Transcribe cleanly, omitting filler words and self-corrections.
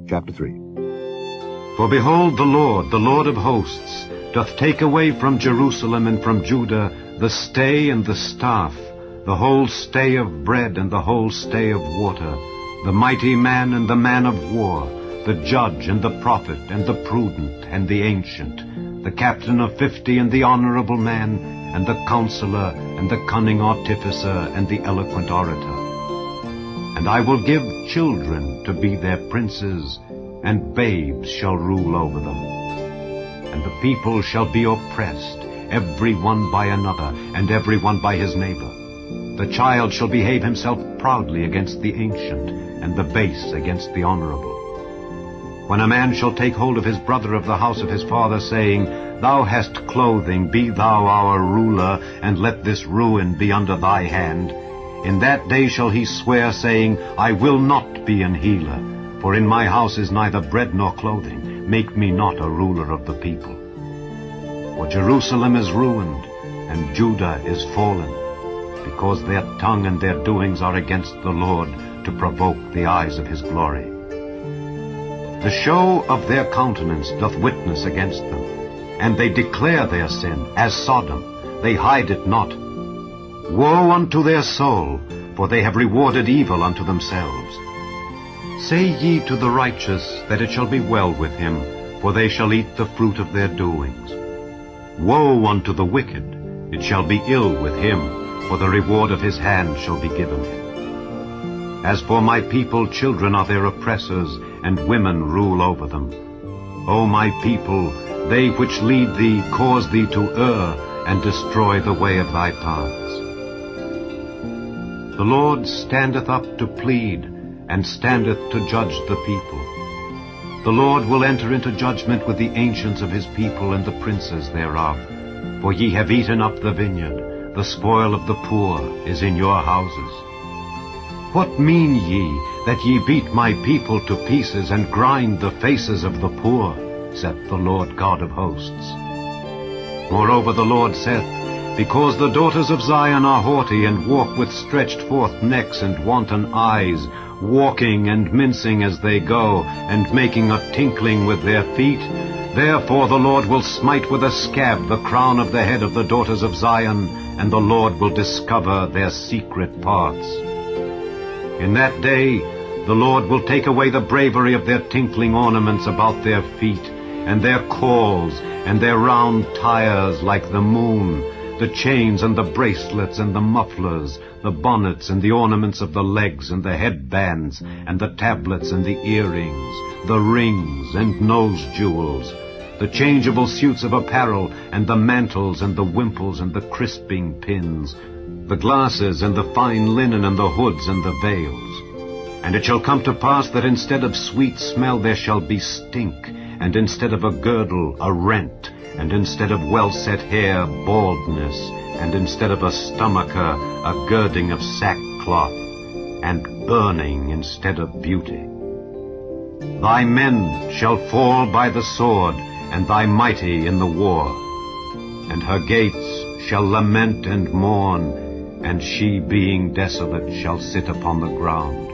Chapter 3. For behold, the Lord of hosts, doth take away from Jerusalem and from Judah the stay and the staff, the whole stay of bread and the whole stay of water, the mighty man and the man of war, the judge and the prophet and the prudent and the ancient, the captain of 50 and the honorable man, and the counselor and the cunning artificer and the eloquent orator. And I will give children to be their princes, and babes shall rule over them. And the people shall be oppressed, every one by another, and every one by his neighbor. The child shall behave himself proudly against the ancient, and the base against the honorable. When a man shall take hold of his brother of the house of his father, saying, Thou hast clothing, be thou our ruler, and let this ruin be under thy hand, in that day shall he swear, saying, I will not be an healer, for in my house is neither bread nor clothing. Make me not a ruler of the people. For Jerusalem is ruined, and Judah is fallen, because their tongue and their doings are against the Lord, to provoke the eyes of his glory. The show of their countenance doth witness against them, and they declare their sin, as Sodom, they hide it not. Woe unto their soul, for they have rewarded evil unto themselves. Say ye to the righteous that it shall be well with him, for they shall eat the fruit of their doings. Woe unto the wicked, it shall be ill with him, for the reward of his hand shall be given him. As for my people, children are their oppressors, and women rule over them. O my people, they which lead thee cause thee to err, and destroy the way of thy paths. The Lord standeth up to plead, and standeth to judge the people. The Lord will enter into judgment with the ancients of his people and the princes thereof. For ye have eaten up the vineyard, the spoil of the poor is in your houses. What mean ye, that ye beat my people to pieces, and grind the faces of the poor, saith the Lord God of hosts? Moreover the Lord saith, Because the daughters of Zion are haughty, and walk with stretched forth necks and wanton eyes, walking and mincing as they go, and making a tinkling with their feet, therefore the Lord will smite with a scab the crown of the head of the daughters of Zion, and the Lord will discover their secret parts. In that day the Lord will take away the bravery of their tinkling ornaments about their feet, and their cords, and their round tires like the moon, the chains and the bracelets and the mufflers, the bonnets and the ornaments of the legs and the headbands, and the tablets and the earrings, the rings and nose jewels, the changeable suits of apparel, and the mantles and the wimples and the crisping pins, the glasses and the fine linen and the hoods and the veils. And it shall come to pass that instead of sweet smell there shall be stink, and instead of a girdle a rent, and instead of well-set hair baldness, and instead of a stomacher a girding of sackcloth, and burning instead of beauty. Thy men shall fall by the sword, and thy mighty in the war. And her gates shall lament and mourn, and she being desolate shall sit upon the ground.